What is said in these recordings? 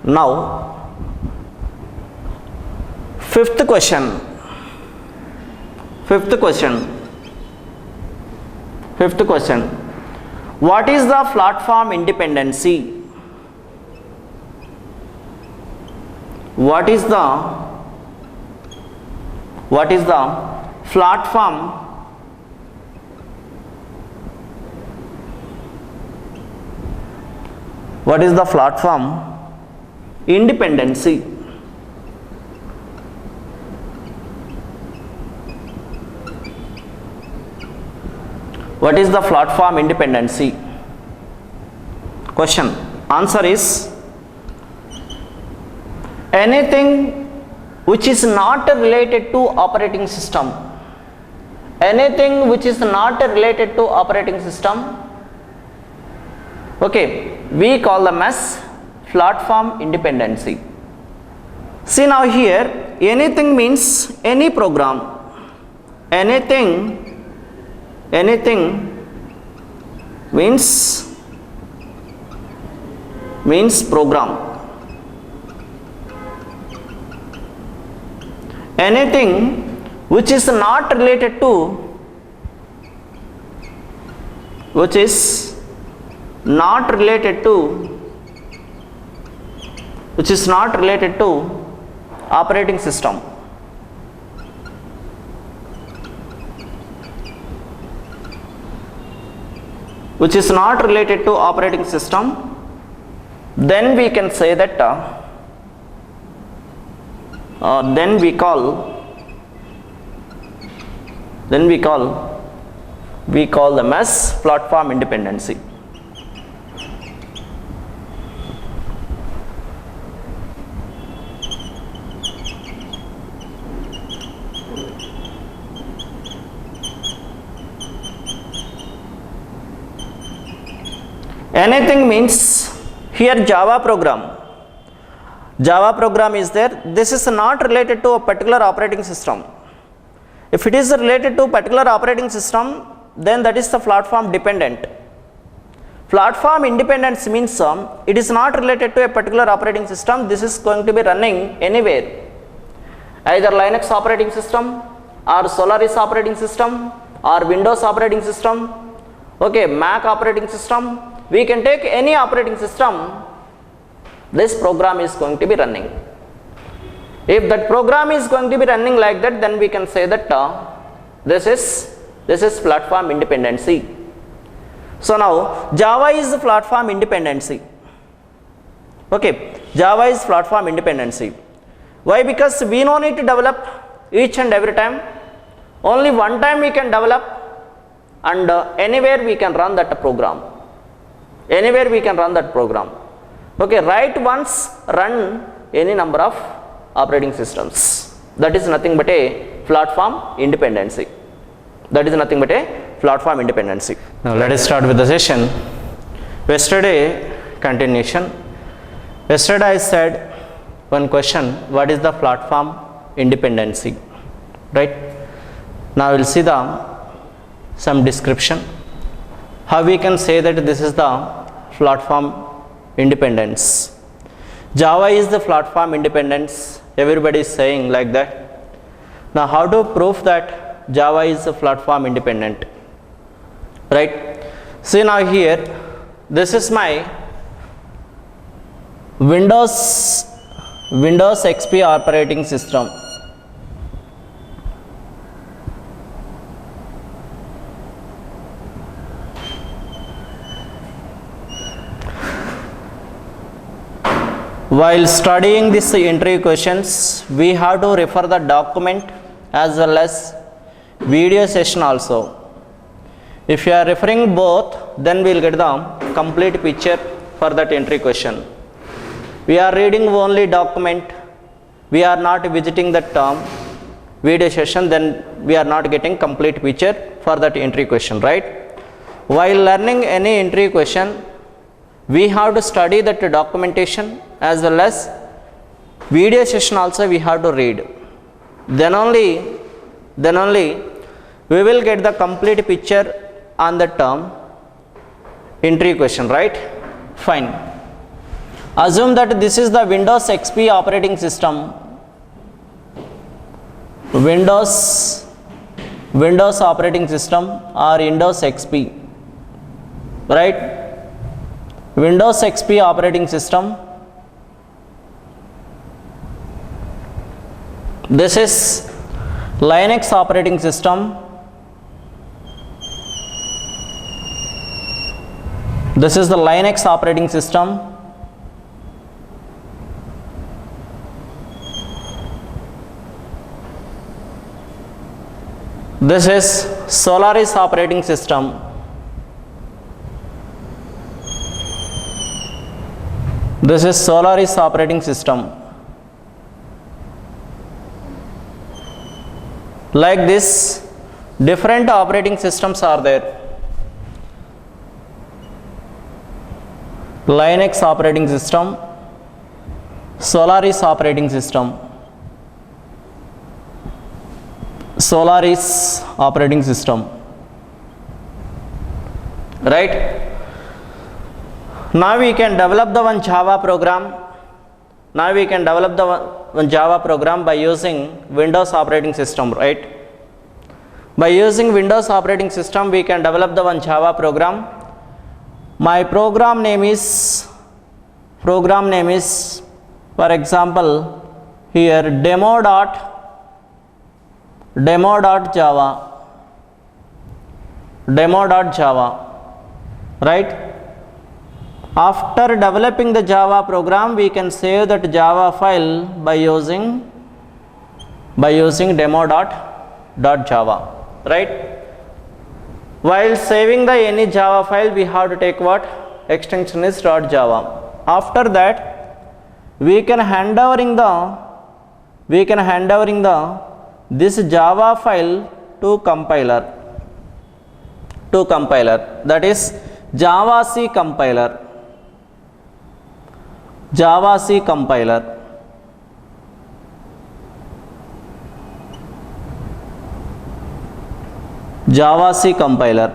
Now, fifth question. What is the platform independency? What is the platform independency? What is the platform independency? Question. Answer is anything which is not related to operating system. Anything which is not related to operating system, okay, we call them as platform independency. See now here, anything means any program. Anything means program. Anything which is not related to operating system. Which is not related to operating system, then we can say that then we call them as platform independency. Anything means here Java program is there. This is not related to a particular operating system. If it is related to a particular operating system, then that is the platform dependent. Platform independence means it is not related to a particular operating system. This is going to be running anywhere, either Linux operating system or Solaris operating system or Windows operating system, okay, Mac operating system. We can take any operating system, this program is going to be running. If that program is going to be running like that, then we can say that this is platform independency. So now Java is platform independency. Okay, Java is platform independency. Why? Because we no need to develop each and every time. Only one time we can develop, and anywhere we can run that program. Okay, write once, run any number of operating systems. That is nothing but a platform independency. Now let us start with the session. Yesterday continuation. Yesterday I said one question, what is the platform independency, right? Now we will see some description. How we can say that this is the platform independence. Java is the platform independence. Everybody is saying like that. Now how to prove that Java is a platform independent, right? See now here, this is my Windows XP operating system. While studying this interview questions, we have to refer the document as well as video session also. If you are referring both, then we will get the complete picture for that entry question. We are reading only document, we are not visiting that video session, then we are not getting complete picture for that entry question, right? While learning any entry question, we have to study that documentation as well as video session also we have to read. Then only we will get the complete picture on the term entry question, right? Fine. Assume that this is the Windows XP operating system. Windows operating system or Windows XP, right? Windows XP operating system. This is Linux operating system. This is the Linux operating system. This is Solaris operating system. This is Solaris operating system. Like this, different operating systems are there. Linux operating system, Solaris operating system, Solaris operating system, right? Now we can develop the one Java program. Now we can develop the one Java program by using Windows operating system, right? By using Windows operating system, we can develop the one Java program. My program name is, for example, here demo.java, right? After developing the Java program, we can save that Java file by using demo.java, right? While saving the any Java file, we have to take what? Extension is .java. After that, we can hand overing this Java file to compiler. That is Java C compiler. Java C compiler. Java C compiler.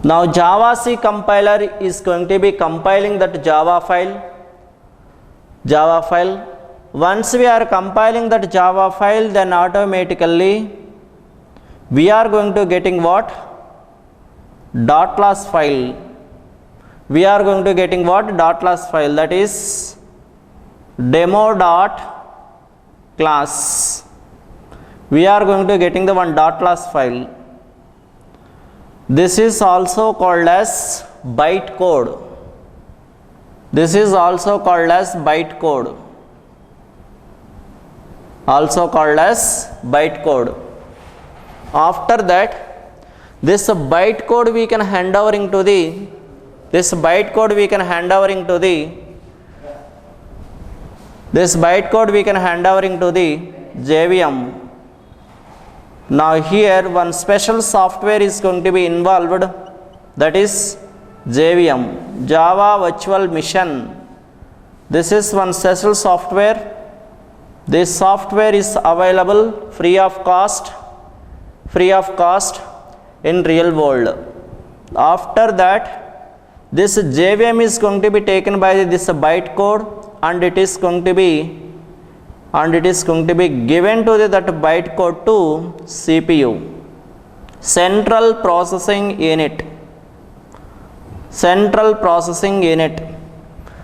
Now Java C compiler is going to be compiling that Java file. Once we are compiling that Java file, then automatically we are going to getting what? .class file. We are going to getting what? .class file, that is demo.class. We are going to getting the one .class file. This is also called as bytecode. After that, this bytecode we can hand overing to the JVM. Now here one special software is going to be involved, that is JVM, Java Virtual Machine. This is one special software. This software is available free of cost in real world. After that, this JVM is going to be taken by this bytecode, and it is going to be given to that bytecode to CPU, Central Processing Unit.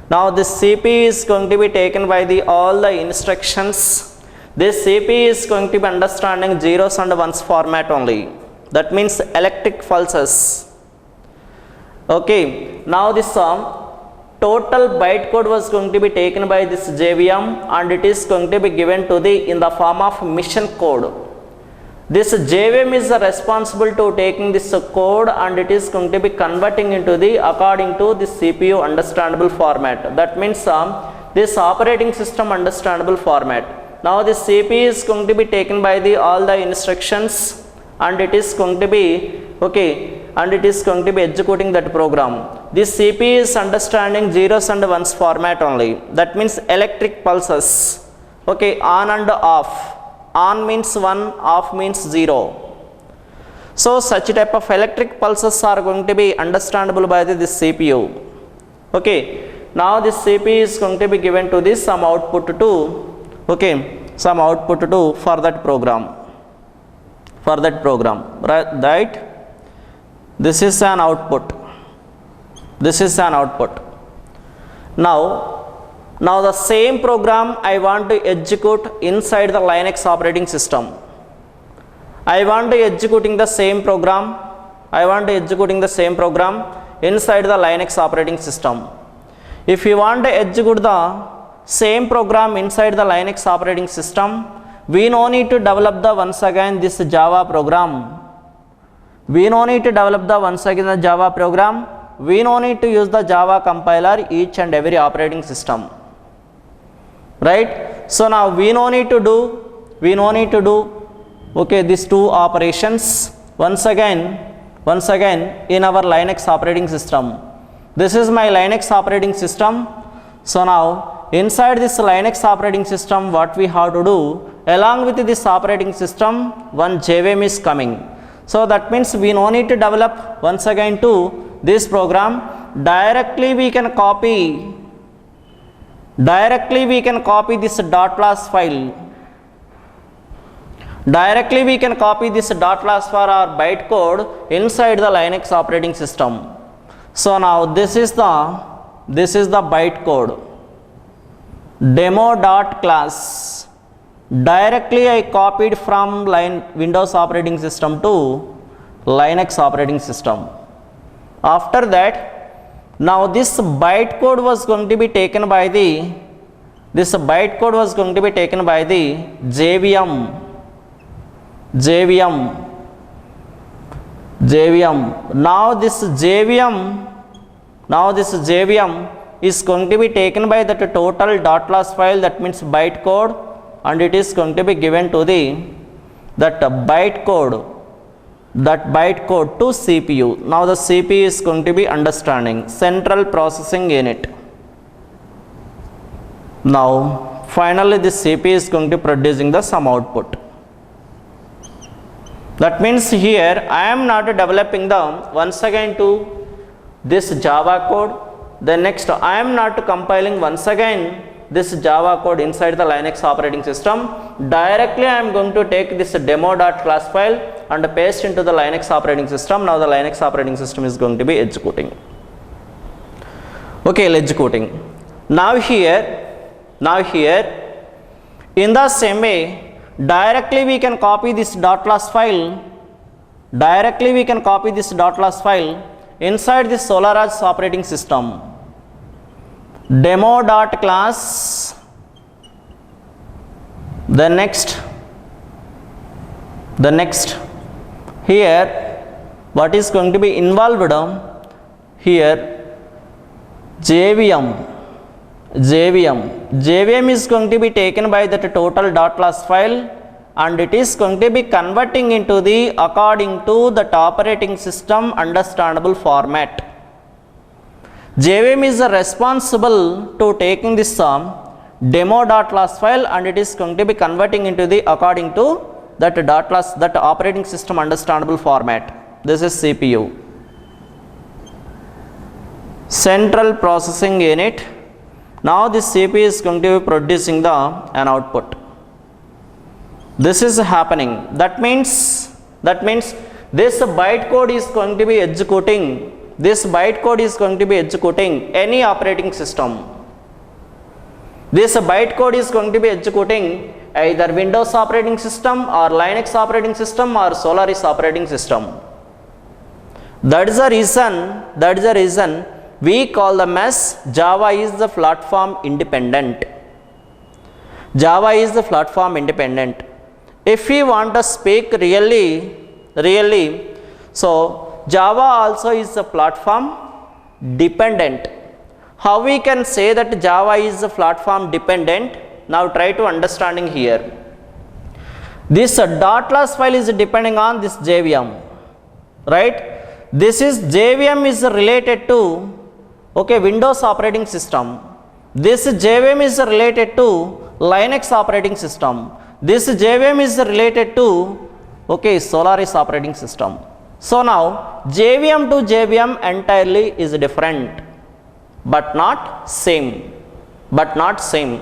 Now this CPU is going to be taken by all the instructions. This CPU is going to be understanding zeros and ones format only. That means electric pulses. Okay. Now this total bytecode was going to be taken by this JVM, and it is going to be given to in the form of mission code. This JVM is responsible to taking this code, and it is going to be converting into according to the CPU understandable format. That means this operating system understandable format. Now this CPU is going to be taken by all the instructions, and it is going to be executing that program. This CPU is understanding zeros and ones format only. That means electric pulses. Okay, on and off. On means 1, off means 0. So such type of electric pulses are going to be understandable by this CPU. Okay. Now this CPU is going to be given to this some output to, okay, some output to for that program, right? This is an output, this is an output. Now the same program I want to execute inside the Linux operating system. I want to executing the same program, inside the Linux operating system. If you want to execute the same program inside the Linux operating system, we no need to develop the once again this Java program. We no need to develop the once again the Java program. We no need to use the Java compiler each and every operating system, right? So now we no need to do, okay, these two operations once again in our Linux operating system. This is my Linux operating system. So now inside this Linux operating system, what we have to do, along with this operating system, one JVM is coming. So that means we no need to develop once again to this program. Directly we can copy this .class file. Directly we can copy this .class for our bytecode inside the Linux operating system. So now this is the bytecode demo.class. Directly I copied from Windows operating system to Linux operating system. After that, now this bytecode was going to be taken by the JVM. Now this JVM is going to be taken by that total .class file, that means bytecode, and it is going to be given to that bytecode to CPU. Now the CPU is going to be understanding central processing unit. Now finally this CPU is going to producing the some output. That means here I am not developing the once again to this Java code. Then next I am not compiling once again this Java code inside the Linux operating system. Directly I am going to take this demo.class file and paste into the Linux operating system. Now the Linux operating system is going to be executing. Okay, executing. Now here in the same way, directly we can copy this .class file. Inside this SolarOS operating system. Demo.class. The next here what is going to be involved here, JVM is going to be taken by that total .class file, and it is going to be converting into the according to that operating system understandable format. JVM is responsible to taking this demo.class file, and it is going to be converting into the according to that .class, that operating system understandable format. This is CPU, central processing unit. Now this CPU is going to be producing an output. This is happening. That means this bytecode is going to be executing. Any operating system. This bytecode is going to be executing either Windows operating system or Linux operating system or Solaris operating system. That is the reason we call them as Java is the platform independent. If we want to speak really, so Java also is a platform dependent. How we can say that Java is a platform dependent? Now try to understanding here. This .class file is depending on this JVM, right? This is JVM is related to Windows operating system. This JVM is related to Linux operating system. This JVM is related to Solaris operating system. So now JVM to JVM entirely is different. but not same. But not same.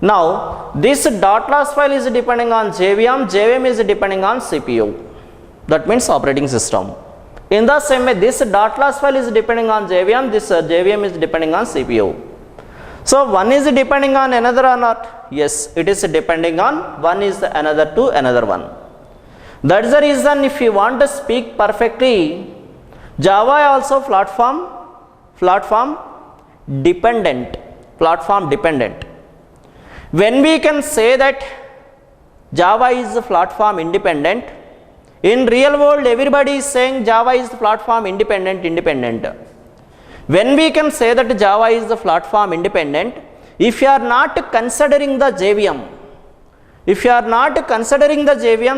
Now, this dot loss file is depending on JVM, JVM is depending on CPU. That means operating system. In the same way, this dot loss file is depending on JVM, this JVM is depending on CPU. So, one is depending on another or not? Yes, it is depending on one is another to another one. That is the reason if you want to speak perfectly, Java also platform dependent. When we can say that Java is platform independent, in real world everybody is saying Java is platform independent. When we can say that Java is the platform independent, if you are not considering the JVM,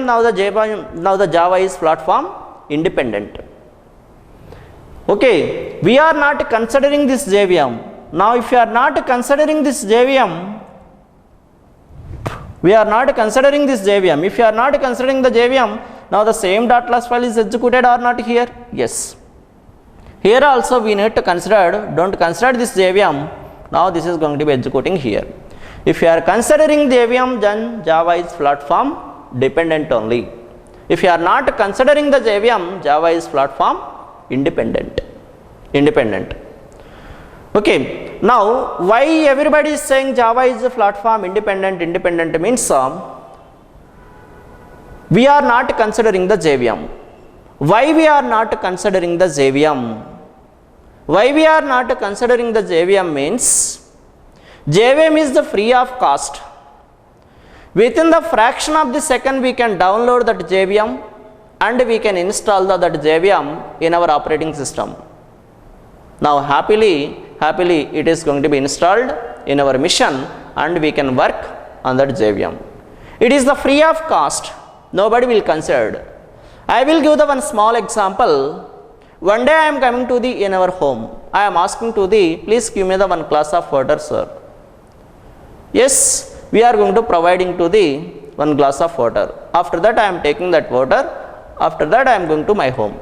now the Java is platform independent. Okay, we are not considering this JVM. Now if you are not considering this JVM, if you are not considering the JVM, now the same dot loss file is executed or not here? Yes. Here also we need to consider, don't consider this JVM, now this is going to be executing here. If you are considering JVM, then Java is platform dependent only. If you are not considering the JVM, Java is platform independent. Okay, now why everybody is saying Java is a platform independent means we are not considering the JVM. Why we are not considering the JVM? Means JVM is the free of cost. Within the fraction of the second we can download that JVM and we can install that JVM in our operating system. Now happily it is going to be installed in our machine and we can work on that JVM. It is the free of cost, nobody will consider. I will give the one small example. One day I am coming to in our home. I am asking to please give me the one glass of water, sir. Yes, we are going to providing to one glass of water. After that I am taking that water. After that I am going to my home.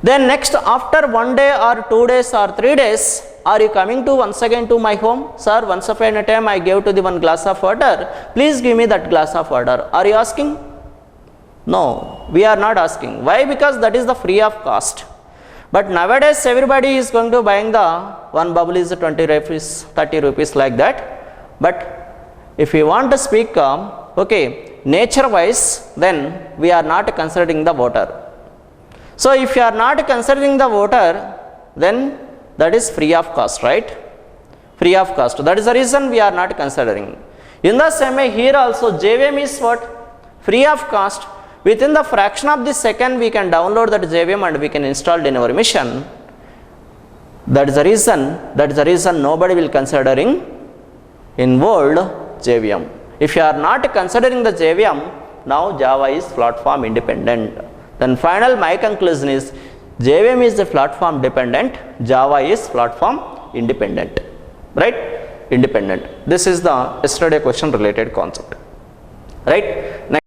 Then next after 1 day or 2 days or 3 days, are you coming to once again to my home? Sir, once upon a time I gave to the one glass of water. Please give me that glass of water. Are you asking? No, we are not asking. Why? Because that is the free of cost. But nowadays everybody is going to buying the one bubble is 20 rupees, 30 rupees like that. But if we want to speak nature wise, then we are not considering the water. So if you are not considering the water, then that is free of cost, right? Free of cost. That is the reason we are not considering. In the same way here also JVM is what? Free of cost. Within the fraction of the second we can download that JVM and we can install it in our machine. That is the reason nobody will considering in world JVM. If you are not considering the JVM, now Java is platform independent. Then final my conclusion is JVM is the platform dependent, Java is platform independent, right? Independent. This is the yesterday question related concept, right? Next